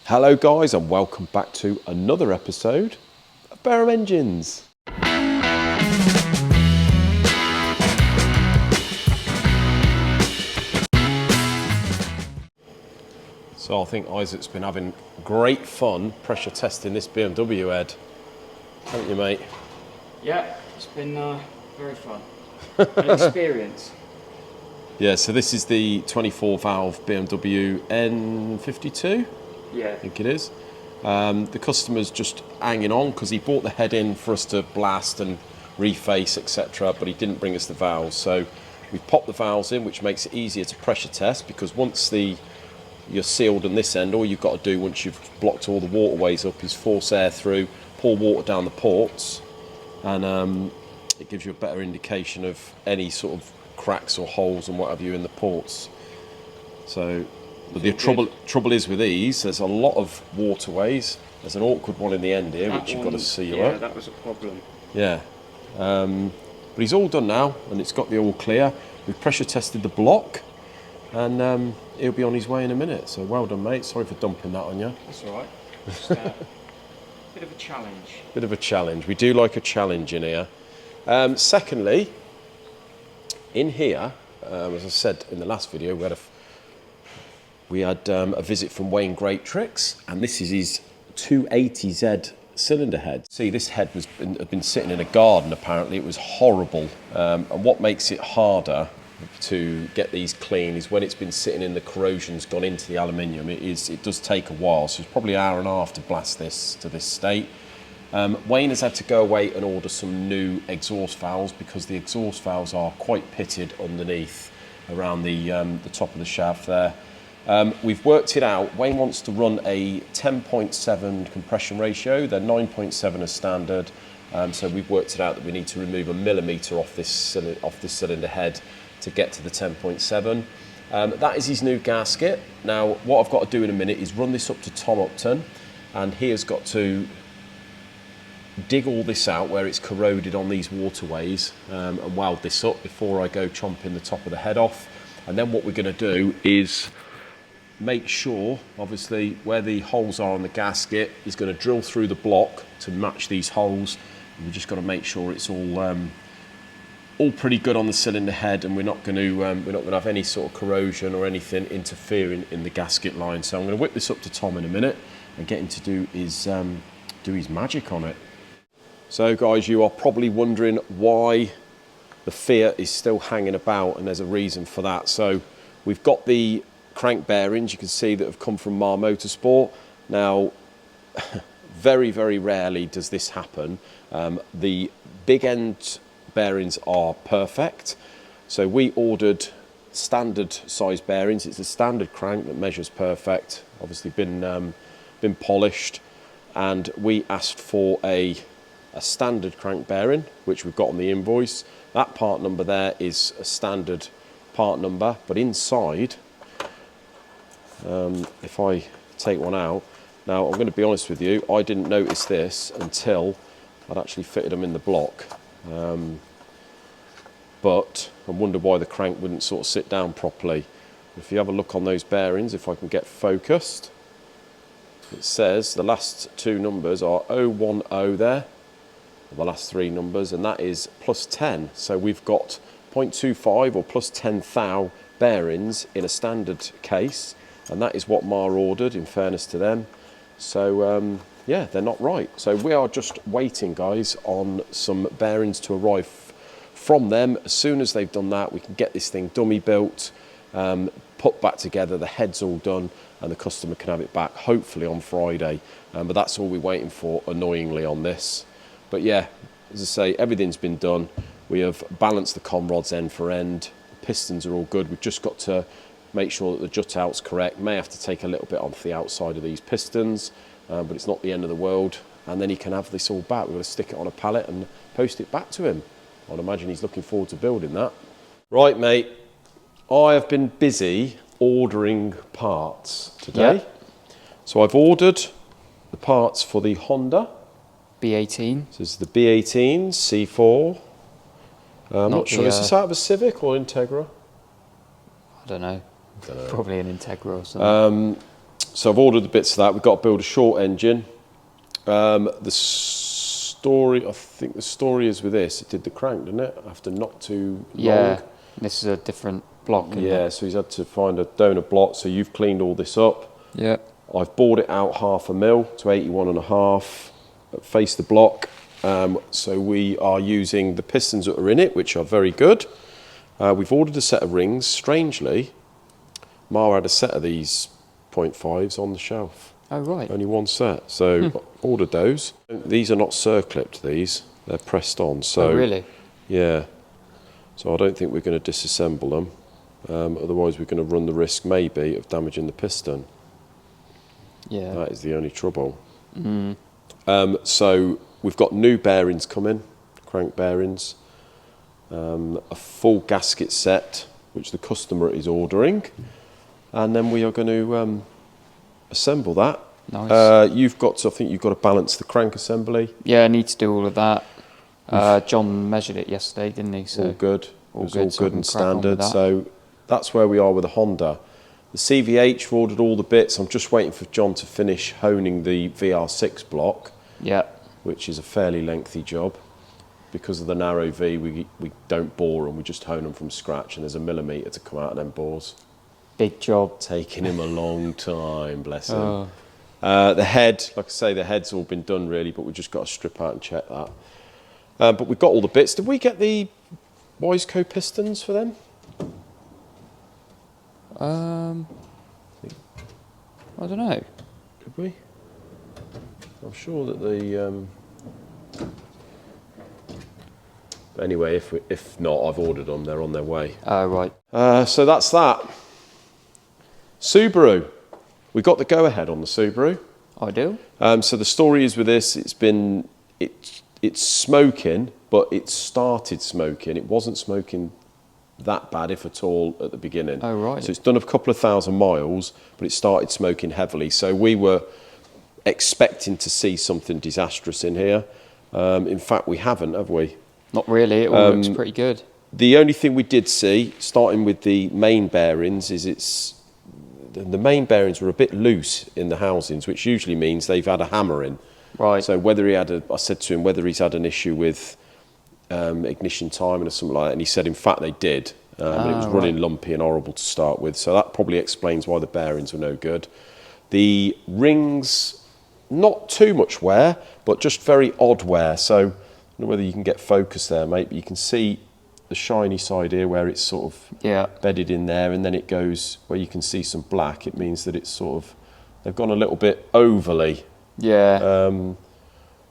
Hello guys and welcome back to another episode of Barham Engines. So I think Isaac's been having great fun pressure testing this BMW head, haven't you, mate? Yeah, it's been very fun. An experience. Yeah, so this is the 24 valve BMW N52. Yeah. I think it is. The customer's just hanging on because he bought the head in for us to blast and reface, etc., but he didn't bring us the valves. So we've popped the valves in, which makes it easier to pressure test, because once you're sealed on this end, all you've got to do once you've blocked all the waterways up is force air through, pour water down the ports, and it gives you a better indication of any sort of cracks or holes and what have you in the ports. So, but the trouble is with these, there's a lot of waterways. There's an awkward one in the end here, which you've got to seal up. Yeah, that was a problem. Yeah, but he's all done now, and it's got the all clear. We've pressure tested the block, and he'll be on his way in a minute. So well done, mate. Sorry for dumping that on you. That's all right. Just, bit of a challenge. Bit of a challenge. We do like a challenge in here. Secondly, in here, as I said in the last video, we had a visit from Wayne Greatrix, and this is his 280Z cylinder head. See, this head had been sitting in a garden apparently. It was horrible, and what makes it harder to get these clean is when it's been sitting in, the corrosion's gone into the aluminium. It does take a while, so it's probably an hour and a half to blast this to this state. Wayne has had to go away and order some new exhaust valves, because the exhaust valves are quite pitted underneath around the top of the shaft there. We've worked it out. Wayne wants to run a 10.7 compression ratio. They're 9.7 as standard, so we've worked it out that we need to remove 1 millimetre off this cylinder head to get to the 10.7. That is his new gasket. Now, what I've got to do in a minute is run this up to Tom Upton, and he has got to dig all this out where it's corroded on these waterways, and weld this up before I go chomping the top of the head off. And then what we're going to do is make sure, obviously, where the holes are on the gasket, is going to drill through the block to match these holes. And we've just got to make sure it's all pretty good on the cylinder head, and we're not going to have any sort of corrosion or anything interfering in the gasket line. So I'm going to whip this up to Tom in a minute and get him to do his magic on it. So guys, you are probably wondering why the Fiat is still hanging about, and there's a reason for that. So we've got the crank bearings, you can see, that have come from Mar Motorsport. Now, very, very rarely does this happen. The big end bearings are perfect. So we ordered standard size bearings. It's a standard crank that measures perfect, obviously been polished, and we asked for a standard crank bearing, which we've got on the invoice. That part number there is a standard part number, but inside, if I take one out, now I'm going to be honest with you, I didn't notice this until I'd actually fitted them in the block, but I wonder why the crank wouldn't sort of sit down properly. If you have a look on those bearings, if I can get focused, it says the last two numbers are 010 there, the last three numbers, and that is plus 10. So we've got 0.25 or plus 10 thou bearings in a standard case, and that is what Mar ordered, in fairness to them. So yeah, they're not right. So we are just waiting, guys, on some bearings to arrive from them. As soon as they've done that, we can get this thing dummy built, put back together, the head's all done, and the customer can have it back hopefully on Friday. But that's all we're waiting for, annoyingly, on this. But yeah, as I say, everything's been done. We have balanced the con rods end for end. The pistons are all good. We've just got to make sure that the jut out's correct. May have to take a little bit off the outside of these pistons, but it's not the end of the world. And then he can have this all back. We're going to stick it on a pallet and post it back to him. I'd imagine he's looking forward to building that. Right, mate. I have been busy ordering parts today. Yep. So I've ordered the parts for the Honda B18. So this is the B18 C4. I'm not sure. Is this out of a Civic or Integra? I don't know. Probably an Integra or something. So I've ordered the bits of that. We've got to build a short engine. The story, I think the story is with this. It did the crank, didn't it? After not too long. Yeah, this is a different block, isn't Yeah, it? so he's had to find a donor block. So you've cleaned all this up. Yeah. I've bored it out 1/2 mil to 81.5. Face the block. So we are using the pistons that are in it, which are very good. We've ordered a set of rings. Strangely, Ma had a set of these 0.5s on the shelf. Oh, right. Only one set. So ordered those. These are not circlipped, these. They're pressed on. So Oh, really? yeah. So I don't think we're going to disassemble them. Otherwise, we're going to run the risk, maybe, of damaging the piston. Yeah. That is the only trouble. So we've got new bearings coming, crank bearings. A full gasket set, which the customer is ordering. And then we are going to assemble that. Nice. I think you've got to balance the crank assembly. Yeah, I need to do all of that. John measured it yesterday, didn't he? So All good. It was all so I good can and crack on with standard. that. So that's where we are with the Honda. The CVH, we've ordered all the bits. I'm just waiting for John to finish honing the VR6 block, Yeah. which is a fairly lengthy job. Because of the narrow V, we don't bore them, we just hone them from scratch, and there's a millimetre to come out of them bores. Big job. Taking him a long time, bless him. Oh. The head, like I say, the head's all been done really, but we've just got to strip out and check that. But we've got all the bits. Did we get the Wiseco pistons for them? I don't know. Did we? I'm sure that the... Anyway, if not, I've ordered them. They're on their way. Oh, right. So that's that. Subaru. We got the go-ahead on the Subaru. I do. So the story is with this, it's smoking, but it started smoking. It wasn't smoking that bad, if at all, at the beginning. Oh, right. So it's done a couple of thousand miles, but it started smoking heavily. So we were expecting to see something disastrous in here. In fact, we haven't, have we? Not really. It all looks pretty good. The only thing we did see, starting with the main bearings, is the main bearings were a bit loose in the housings, which usually means they've had a hammer in. Right. So I said to him whether he's had an issue with ignition timing or something like that, and he said in fact they did. And it was running lumpy and horrible to start with, so that probably explains why the bearings were no good. The rings, not too much wear, but just very odd wear. So I don't know whether you can get focus there, mate, but you can see the shiny side here where it's sort of bedded in there, and then it goes where you can see some black. It means that it's sort of, they've gone a little bit overly. Yeah.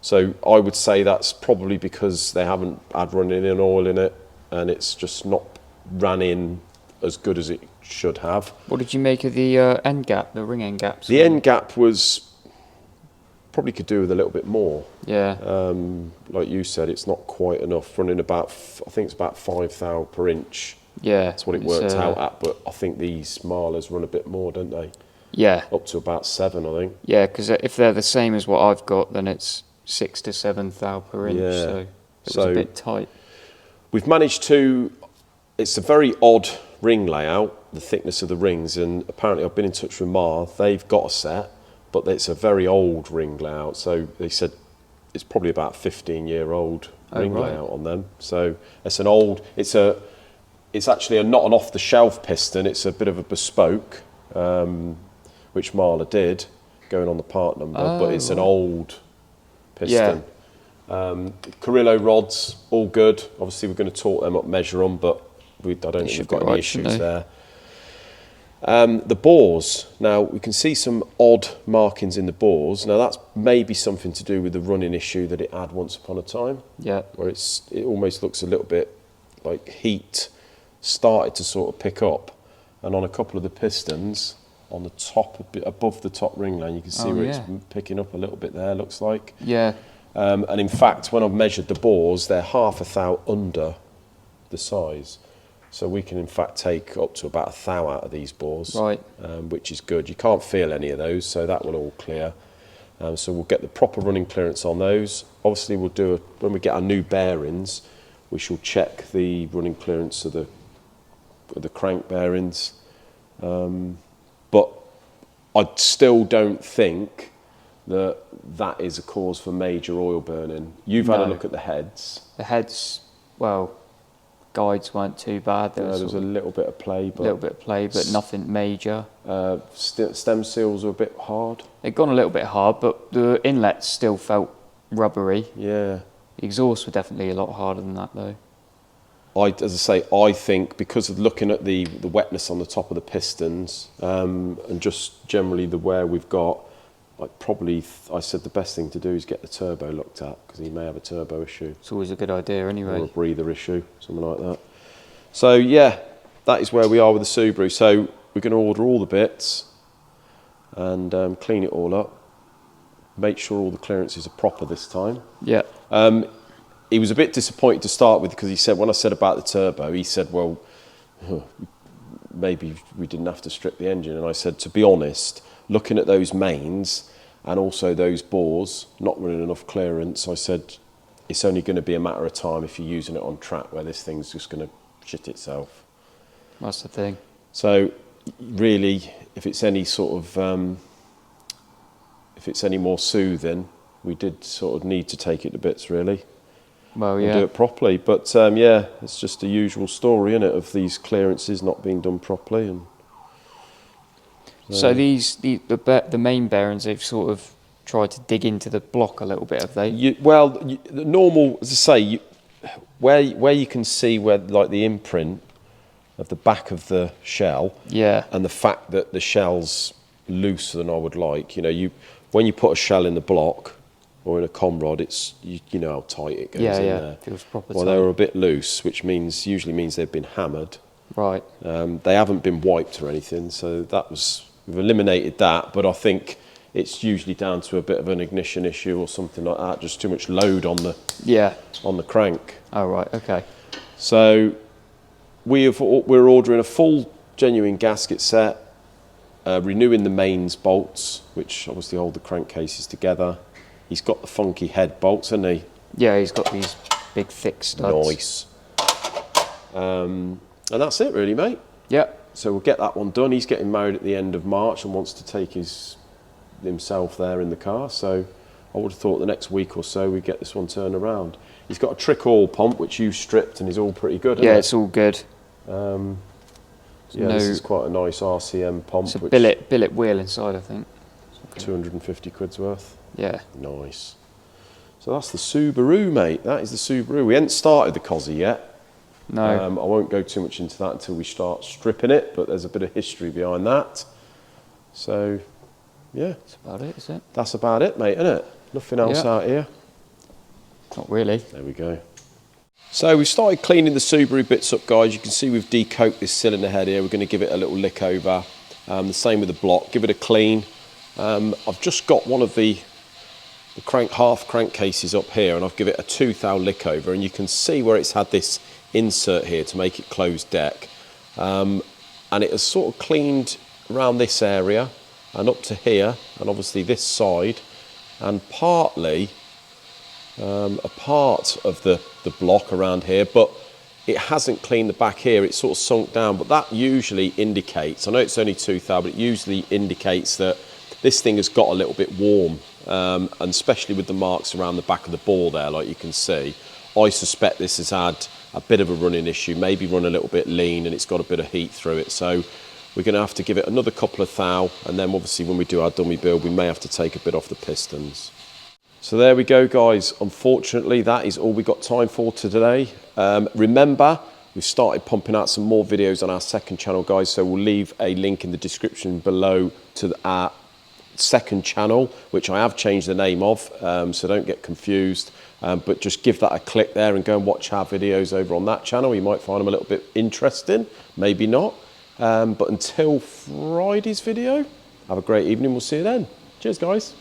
So I would say that's probably because they haven't had running in oil in it, and it's just not ran in as good as it should have. What did you make of the end gap, the ring end gaps? The end gap was probably could do with a little bit more. Yeah. Like you said, it's not quite enough. Running about, I think it's about 5 thou per inch. Yeah. That's what it worked out at. But I think these Marlers run a bit more, don't they? Yeah. Up to about 7, I think. Yeah, because if they're the same as what I've got, then it's 6 to 7 thou per inch. Yeah. So it was a bit tight. We've managed to. It's a very odd ring layout, the thickness of the rings, and apparently I've been in touch with Mar. They've got a set, but it's a very old ring layout. So they said it's probably about 15-year-old ring layout on them. So it's an old. It's actually not an off-the-shelf piston. It's a bit of a bespoke, which Marla did, going on the part number. But it's an old piston. Yeah. Carrillo rods, all good. Obviously, we're going to torque them up, measure them, but I don't think we've got any issues there. The bores. Now, we can see some odd markings in the bores. Now, that's maybe something to do with the running issue that it had once upon a time. Yeah. Where it almost looks a little bit like heat started to sort of pick up. And on a couple of the pistons, on the top, a bit above the top ring line, you can see where it's picking up a little bit there, looks like. Yeah. And in fact, when I've measured the bores, they're 1/2 thou under the size. So we can in fact take up to about 1 thou out of these bores, Right. Which is good. You can't feel any of those, so that will all clear. So we'll get the proper running clearance on those. Obviously, we'll do when we get our new bearings, we shall check the running clearance of the crank bearings. But I still don't think that that is a cause for major oil burning. You've had a look at the heads. The heads, well, guides weren't too bad. There was a little bit of play, but nothing major. Stem seals were a bit hard. They'd gone a little bit hard, but the inlets still felt rubbery. Yeah. The exhausts were definitely a lot harder than that, though. As I say, I think because of looking at the wetness on the top of the pistons and just generally the wear we've got, I said the best thing to do is get the turbo looked at, because he may have a turbo issue. It's always a good idea anyway. Or a breather issue, something like that. So yeah, that is where we are with the Subaru. So we're going to order all the bits and clean it all up. Make sure all the clearances are proper this time. Yeah. He was a bit disappointed to start with, because he said, when I said about the turbo, he said, well, maybe we didn't have to strip the engine. And I said, to be honest, looking at those mains and also those bores not running enough clearance, I said, it's only going to be a matter of time if you're using it on track where this thing's just going to shit itself. That's the thing. So really, if it's any sort of, if it's any more soothing, we did sort of need to take it to bits, really. Well, yeah. And do it properly. But yeah, it's just the usual story, isn't it, of these clearances not being done properly. And so the main bearings, they've sort of tried to dig into the block a little bit, have they? The normal, as I say, where you can see where like the imprint of the back of the shell, yeah, and the fact that the shell's looser than I would like. When you put a shell in the block or in a comrod, it's you know how tight it goes in there. It feels proper well, tight. they were a bit loose, which usually means they've been hammered. Right. They haven't been wiped or anything, so we've eliminated that. But I think it's usually down to a bit of an ignition issue or something like that, just too much load on the crank. Oh right, okay. So we're ordering a full genuine gasket set, renewing the mains bolts, which obviously hold the crankcases together. He's got the funky head bolts, hasn't he? Yeah, he's got these big thick studs. Nice. And that's it really, mate. Yeah. So we'll get that one done. He's getting married at the end of March and wants to take himself there in the car. So I would have thought the next week or so we'd get this one turned around. He's got a trick oil pump, which you stripped, and is all pretty good, isn't it? It's all good. This is quite a nice RCM pump. It's a billet wheel inside, I think. 250 quid's worth. Yeah. Nice. So that's the Subaru, mate. That is the Subaru. We ain't started the Cozzy yet. No. I won't go too much into that until we start stripping it, but there's a bit of history behind that. So, yeah. That's about it, is it? That's about it, mate, isn't it? Nothing else out here. Not really. There we go. So we've started cleaning the Subaru bits up, guys. You can see we've decoked this cylinder head here. We're going to give it a little lick over. The same with the block. Give it a clean. I've just got one of the half crankcases up here, and I've given it a 2 thou lick over, and you can see where it's had this insert here to make it closed deck. And it has sort of cleaned around this area and up to here, and obviously this side, and partly a part of the block around here, but it hasn't cleaned the back here. It's sort of sunk down, but that usually indicates, I know it's only 2 thou, but it usually indicates that this thing has got a little bit warm, and especially with the marks around the back of the bore there, like you can see. I suspect this has had a bit of a running issue, maybe run a little bit lean, and it's got a bit of heat through it. So we're going to have to give it another couple of thou, and then obviously when we do our dummy build, we may have to take a bit off the pistons. So there we go, guys. Unfortunately, that is all we got time for today. Remember, we've started pumping out some more videos on our second channel, guys, so we'll leave a link in the description below to our second channel, which I have changed the name of, so don't get confused, but just give that a click there and go and watch our videos over on that channel. You might find them a little bit interesting, maybe not, but until Friday's video, have a great evening. We'll see you then. Cheers, guys.